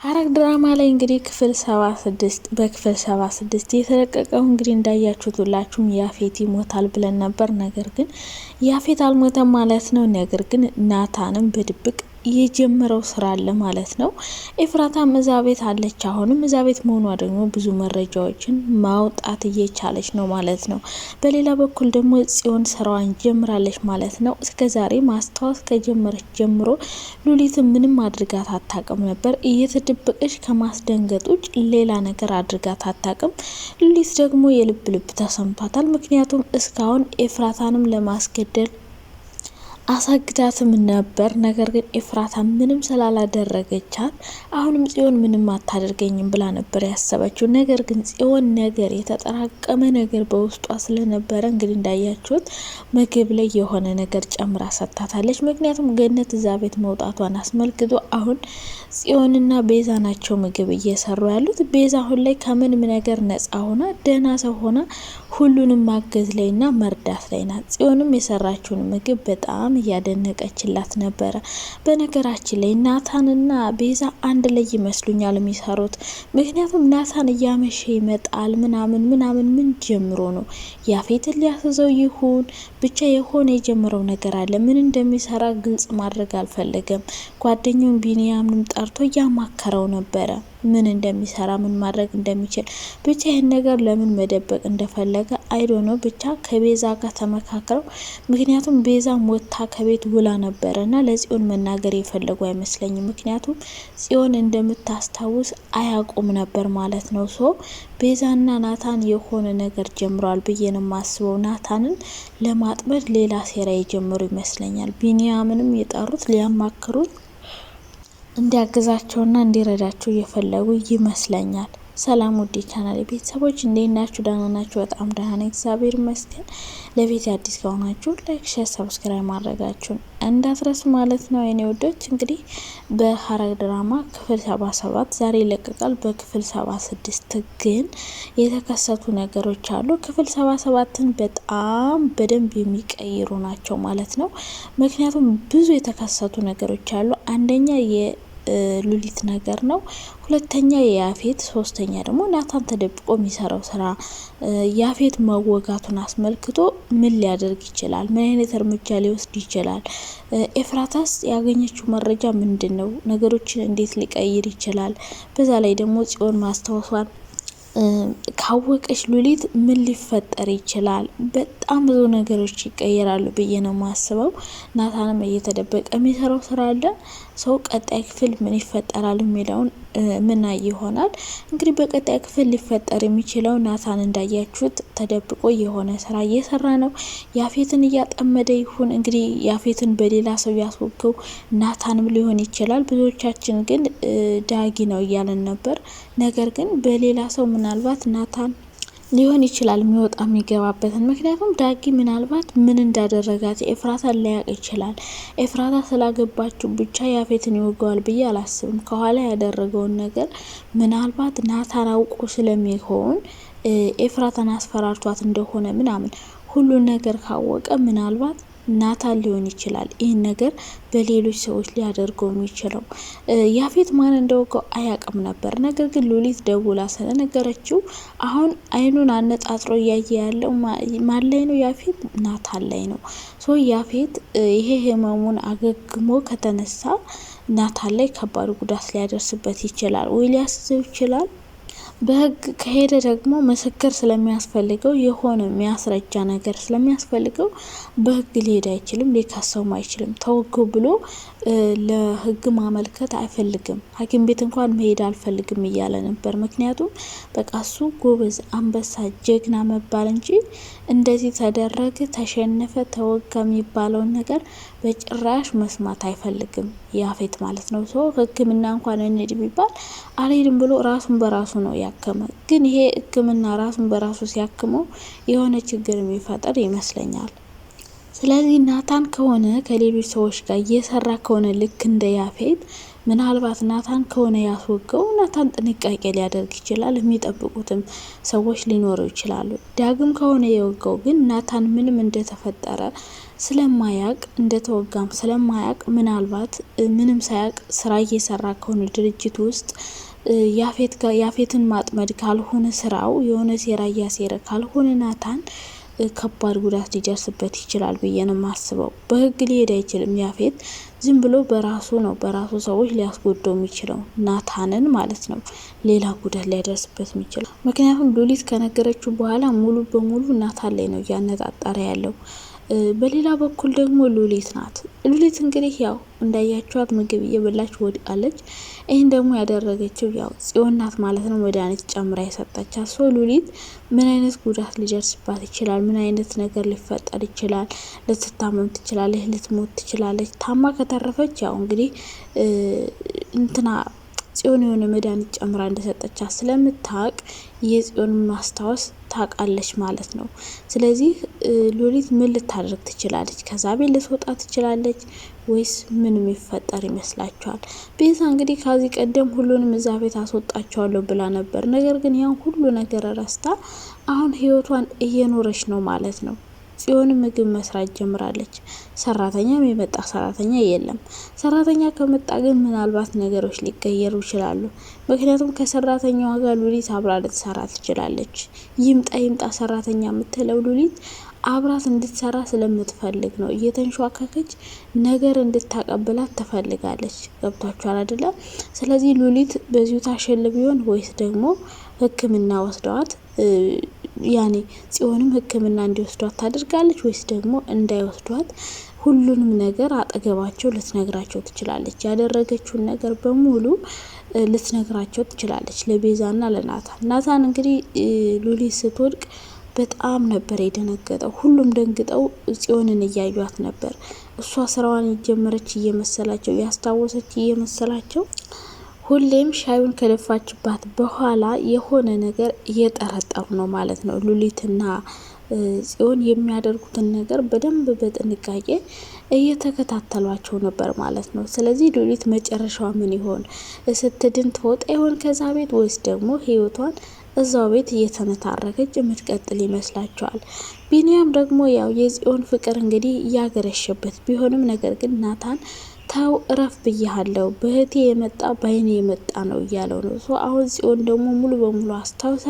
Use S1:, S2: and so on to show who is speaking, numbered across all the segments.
S1: ሐረግ ድራማ ላይ እንግዲህ ክፍል 76 በክፍል 76 የተለቀቀው እንግዲህ እንዳያችሁት ሁላችሁም ያፌት ይሞታል ብለን ነበር። ነገር ግን ያፌት አልሞተም ማለት ነው። ነገር ግን ናታንም በድብቅ የጀመረው ስራ አለ ማለት ነው። ኤፍራታም እዛ ቤት አለች። አሁንም እዛ ቤት መሆኗ ደግሞ ብዙ መረጃዎችን ማውጣት እየቻለች ነው ማለት ነው። በሌላ በኩል ደግሞ ጽዮን ስራዋን ጀምራለች ማለት ነው። እስከዛሬ ማስታወስ ከጀመረች ጀምሮ ሉሊት ምንም አድርጋት አታቅም ነበር። እየተደበቀች ከማስደንገጥ ውጭ ሌላ ነገር አድርጋት አታቅም። ሉሊት ደግሞ የልብ ልብ ተሰምቷታል። ምክንያቱም እስካሁን ኤፍራታንም ለማስገደል አሳግዳትም ነበር። ነገር ግን ኤፍራታ ምንም ስላላደረገቻት አሁንም ጽዮን ምንም አታደርገኝም ብላ ነበር ያሰበችው። ነገር ግን ጽዮን ነገር የተጠራቀመ ነገር በውስጧ ስለነበረ እንግዲህ እንዳያችሁት ምግብ ላይ የሆነ ነገር ጨምራ ሰጥታታለች። ምክንያቱም ገነት እዛ ቤት መውጣቷን አስመልክቶ አሁን ጽዮንና ቤዛ ናቸው ምግብ እየሰሩ ያሉት። ቤዛ አሁን ላይ ከምንም ነገር ነጻ ሆና ደህና ሰው ሆና ሁሉንም ማገዝ ላይና መርዳት ላይ ናት። ጽዮንም የሰራችውን ምግብ በጣም እያደነቀችላት ነበረ። በነገራችን ላይ ናታንና ቤዛ አንድ ላይ ይመስሉኛል የሚሰሩት። ምክንያቱም ናታን እያመሸ ይመጣል ምናምን ምን ጀምሮ ነው ያፌትን ሊያስዘው ይሁን ብቻ የሆነ የጀመረው ነገር አለ። ምን እንደሚሰራ ግልጽ ማድረግ አልፈለገም። ጓደኛውን ቢኒያምንም ጠርቶ እያማከረው ነበረ ምን እንደሚሰራ ምን ማድረግ እንደሚችል ብቻ ይህን ነገር ለምን መደበቅ እንደፈለገ አይዶኖ ብቻ ከቤዛ ጋር ተመካክረው። ምክንያቱም ቤዛ ሞታ ከቤት ውላ ነበረ እና ለጽዮን መናገር የፈለጉ አይመስለኝም። ምክንያቱም ጽዮን እንደምታስታውስ አያውቁም ነበር ማለት ነው። ሶ ቤዛና ናታን የሆነ ነገር ጀምረዋል ብዬ ነው የማስበው። ናታንን ለማጥመድ ሌላ ሴራ የጀመሩ ይመስለኛል። ቢኒያምንም የጠሩት ሊያማክሩት እንዲያግዛቸውና እንዲረዳቸው እየፈለጉ ይመስለኛል። ሰላም ውዴ ቻናል ቤተሰቦች እንዴት ናችሁ? ደህና ናችሁ? በጣም ደህና ነኝ እግዚአብሔር ይመስገን። ለቤት አዲስ ከሆናችሁ ላይክ፣ ሼር፣ ሰብስክራይብ ማድረጋችሁን እንዳትረሱ ማለት ነው። የኔ ወዶች እንግዲህ በሐረግ ድራማ ክፍል 77 ዛሬ ይለቀቃል። በክፍል 76 ግን የተከሰቱ ነገሮች አሉ። ክፍል 77ን በጣም በደንብ የሚቀይሩ ናቸው ማለት ነው። ምክንያቱም ብዙ የተከሰቱ ነገሮች አሉ። አንደኛ ሉሊት ነገር ነው። ሁለተኛ የያፌት፣ ሶስተኛ ደግሞ ናታን ተደብቆ የሚሰራው ስራ። ያፌት መወጋቱን አስመልክቶ ምን ሊያደርግ ይችላል? ምን አይነት እርምጃ ሊወስድ ይችላል? ኤፍራታስ ያገኘችው መረጃ ምንድን ነው? ነገሮችን እንዴት ሊቀይር ይችላል? በዛ ላይ ደግሞ ጽዮን ማስታወሷን ካወቀች ሉሊት ምን ሊፈጠር ይችላል? በጣም ብዙ ነገሮች ይቀየራሉ ብዬ ነው ማስበው። ናታንም እየተደበቀ የሚሰራው ስራ አለ። ሰው ቀጣይ ክፍል ምን ይፈጠራል የሚለውን ምናይ ይሆናል። እንግዲህ በቀጣይ ክፍል ሊፈጠር የሚችለው ናታን እንዳያችሁት ተደብቆ የሆነ ስራ እየሰራ ነው። ያፌትን እያጠመደ ይሁን እንግዲህ ያፌትን በሌላ ሰው ያስወገው ናታንም ሊሆን ይችላል። ብዙዎቻችን ግን ዳጊ ነው እያለን ነበር። ነገር ግን በሌላ ሰው ምናልባት ናታን ሊሆን ይችላል የሚወጣ የሚገባበትን። ምክንያቱም ዳጊ ምናልባት ምን እንዳደረጋት ኤፍራታ ሊያውቅ ይችላል። ኤፍራታ ስላገባችሁ ብቻ ያፌትን ይወገዋል ብዬ አላስብም። ከኋላ ያደረገውን ነገር ምናልባት ናታን አውቆ ስለሚሆን ኤፍራታን አስፈራርቷት እንደሆነ ምናምን ሁሉን ነገር ካወቀ ምናልባት ናታን ሊሆን ይችላል ይህን ነገር በሌሎች ሰዎች ሊያደርገው የሚችለው። ያፌት ማን እንደወቀው አያውቅም ነበር። ነገር ግን ሉሊት ደውላ ስለነገረችው አሁን አይኑን አነጣጥሮ እያየ ያለው ማን ላይ ነው? ያፌት ናታን ላይ ነው። ሶ ያፌት ይሄ ህመሙን አገግሞ ከተነሳ ናታን ላይ ከባድ ጉዳት ሊያደርስበት ይችላል ወይ ሊያስዘው ይችላል። በህግ ከሄደ ደግሞ ምስክር ስለሚያስፈልገው የሆነ የሚያስረጃ ነገር ስለሚያስፈልገው በህግ ሊሄድ አይችልም፣ ሊካሰውም አይችልም። ተወገው ብሎ ለህግ ማመልከት አይፈልግም። ሐኪም ቤት እንኳን መሄድ አልፈልግም እያለ ነበር። ምክንያቱም በቃ እሱ ጎበዝ፣ አንበሳ፣ ጀግና መባል እንጂ እንደዚህ ተደረገ፣ ተሸነፈ፣ ተወጋ የሚባለውን ነገር በጭራሽ መስማት አይፈልግም ያፌት ማለት ነው። ሰው ህክምና እንኳን እንሂድ ቢባል አልሄድም ብሎ ራሱን በራሱ ነው ያከመ። ግን ይሄ ህክምና ራሱን በራሱ ሲያክመው የሆነ ችግር የሚፈጠር ይመስለኛል። ስለዚህ ናታን ከሆነ ከሌሎች ሰዎች ጋር እየሰራ ከሆነ ልክ እንደ ያፌት ምናልባት ናታን ከሆነ ያስወገው ናታን ጥንቃቄ ሊያደርግ ይችላል። የሚጠብቁትም ሰዎች ሊኖሩ ይችላሉ። ዳግም ከሆነ የወገው ግን ናታን ምንም እንደተፈጠረ ስለማያቅ እንደተወጋም ስለማያቅ ምናልባት ምንም ሳያቅ ስራ እየሰራ ከሆነ ድርጅት ውስጥ ያፌትን ማጥመድ ካልሆነ ስራው የሆነ ሴራ እያሴረ ካልሆነ ናታን ከባድ ጉዳት ሊደርስበት ይችላል ብዬ ነው የማስበው። በህግ ሊሄድ አይችልም። ያፌት ዝም ብሎ በራሱ ሰዎች ሊያስጎዳው የሚችለው ናታንን ማለት ነው። ሌላ ጉዳት ሊያደርስበት የሚችለው ምክንያቱም ሉሊት ከነገረችው በኋላ ሙሉ በሙሉ ናታን ላይ ነው እያነጣጠረ ያለው። በሌላ በኩል ደግሞ ሉሊት ናት። ሉሊት እንግዲህ ያው እንዳያቸዋት ምግብ እየበላች ወድቃለች። ይህን ደግሞ ያደረገችው ያው ጽዮን ናት ማለት ነው። መድኃኒት ጨምራ የሰጠቻት ሰው ሉሊት ምን አይነት ጉዳት ሊደርስባት ይችላል? ምን አይነት ነገር ሊፈጠር ይችላል? ልትታመም ትችላለች፣ ልትሞት ትችላለች። ታማ ከተረፈች ያው እንግዲህ እንትና ጽዮን የሆነ መድኃኒት ጨምራ እንደሰጠቻት ስለምታውቅ የጽዮን ማስታወስ ታውቃለች ማለት ነው። ስለዚህ ሉሊት ምን ልታደርግ ትችላለች? ከዛ ቤት ልትወጣ ትችላለች ወይስ ምን የሚፈጠር ይመስላችኋል? ቤዛ እንግዲህ ከዚህ ቀደም ሁሉንም እዛ ቤት አስወጣቸዋለሁ ብላ ነበር። ነገር ግን ያን ሁሉ ነገር ረስታ አሁን ህይወቷን እየኖረች ነው ማለት ነው። ጽዮን ምግብ መስራት ጀምራለች። ሰራተኛም የመጣ ሰራተኛ የለም። ሰራተኛ ከመጣ ግን ምናልባት ነገሮች ሊቀየሩ ይችላሉ። ምክንያቱም ከሰራተኛዋ ጋር ሉሊት አብራ ልትሰራ ትችላለች። ይምጣ ሰራተኛ የምትለው ሉሊት አብራት እንድትሰራ ስለምትፈልግ ነው። እየተንሿከከች ነገር እንድታቀብላት ትፈልጋለች። ገብቷችኋል አይደለም? ስለዚህ ሉሊት በዚሁ ታሸል ቢሆን ወይስ ደግሞ ሕክምና ወስደዋት ያኔ ጽዮንም ሕክምና እንዲወስዷት ታደርጋለች ወይስ ደግሞ እንዳይወስዷት ሁሉንም ነገር አጠገባቸው ልትነግራቸው ትችላለች። ያደረገችውን ነገር በሙሉ ልትነግራቸው ትችላለች ለቤዛና ለናታን። ናታን እንግዲህ ሉሊት ስትወድቅ በጣም ነበር የደነገጠው። ሁሉም ደንግጠው ጽዮንን እያዩት ነበር። እሷ ስራዋን የጀመረች እየመሰላቸው ያስታወሰች እየመሰላቸው ሁሌም ሻዩን ከደፋችባት በኋላ የሆነ ነገር እየጠረጠሩ ነው ማለት ነው። ሉሊትና ጽዮን የሚያደርጉትን ነገር በደንብ በጥንቃቄ እየተከታተሏቸው ነበር ማለት ነው። ስለዚህ ሉሊት መጨረሻዋ ምን ይሆን? ስትድን ትወጣ ይሆን ከዛ ቤት ወይስ ደግሞ ህይወቷን እዛው ቤት እየተነታረከች የምትቀጥል ይመስላችኋል? ቢኒያም ደግሞ ያው የጽዮን ፍቅር እንግዲህ እያገረሸበት ቢሆንም ነገር ግን ናታን ታው እረፍ ብያለሁ፣ በህቴ የመጣ በአይኔ የመጣ ነው እያለው ነው። አሁን ጽዮን ደግሞ ሙሉ በሙሉ አስታውሳ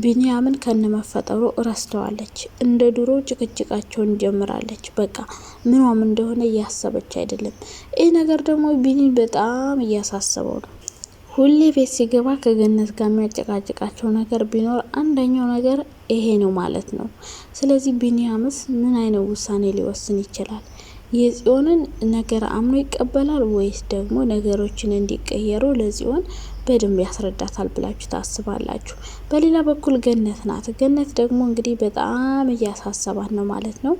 S1: ቢኒያምን ከነመፈጠሩ ረስተዋለች። እንደ ድሮ ጭቅጭቃቸውን ጀምራለች። በቃ ምኗም እንደሆነ እያሰበች አይደለም። ይህ ነገር ደግሞ ቢኒን በጣም እያሳሰበው ነው። ሁሌ ቤት ሲገባ ከገነት ጋር የሚያጨቃጭቃቸው ነገር ቢኖር አንደኛው ነገር ይሄ ነው ማለት ነው። ስለዚህ ቢኒያምስ ምን አይነት ውሳኔ ሊወስን ይችላል? የጽዮንን ነገር አምኖ ይቀበላል ወይስ ደግሞ ነገሮችን እንዲቀየሩ ለጽዮን በደንብ ያስረዳታል ብላችሁ ታስባላችሁ? በሌላ በኩል ገነት ናት። ገነት ደግሞ እንግዲህ በጣም እያሳሰባት ነው ማለት ነው።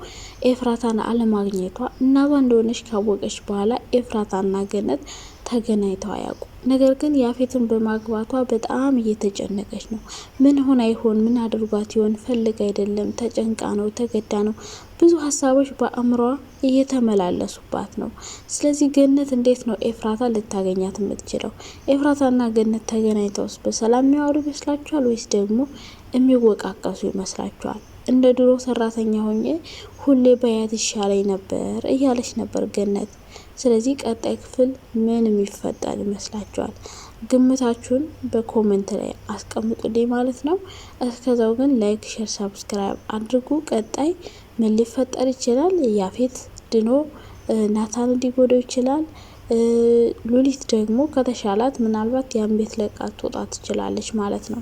S1: ኤፍራታን አለማግኘቷ እናቷ እንደሆነች ካወቀች በኋላ ኤፍራታና ገነት ተገናኝተው አያውቁ። ነገር ግን ያፌትን በማግባቷ በጣም እየተጨነቀች ነው። ምን ሆና ይሆን? ምን አድርጓት ይሆን? ፈልግ አይደለም፣ ተጨንቃ ነው፣ ተገዳ ነው። ብዙ ሀሳቦች በአእምሯ እየተመላለሱባት ነው። ስለዚህ ገነት እንዴት ነው ኤፍራታ ልታገኛት የምትችለው? ኤፍራታና ገነት ተገናኝተውስ በሰላም የሚያወሩ ይመስላችኋል ወይስ ደግሞ የሚወቃቀሱ ይመስላችኋል? እንደ ድሮ ሰራተኛ ሆኜ ሁሌ በያት ይሻለኝ ነበር እያለች ነበር ገነት። ስለዚህ ቀጣይ ክፍል ምን የሚፈጠር ይመስላችኋል? ግምታችሁን በኮሜንት ላይ አስቀምጡልኝ ማለት ነው። እስከዛው ግን ላይክ፣ ሼር፣ ሰብስክራይብ አድርጉ። ቀጣይ ምን ሊፈጠር ይችላል? ያፌት ድኖ ናታን ሊጎዳው ይችላል። ሉሊት ደግሞ ከተሻላት ምናልባት ያን ቤት ለቃ ትወጣ ትችላለች ማለት ነው።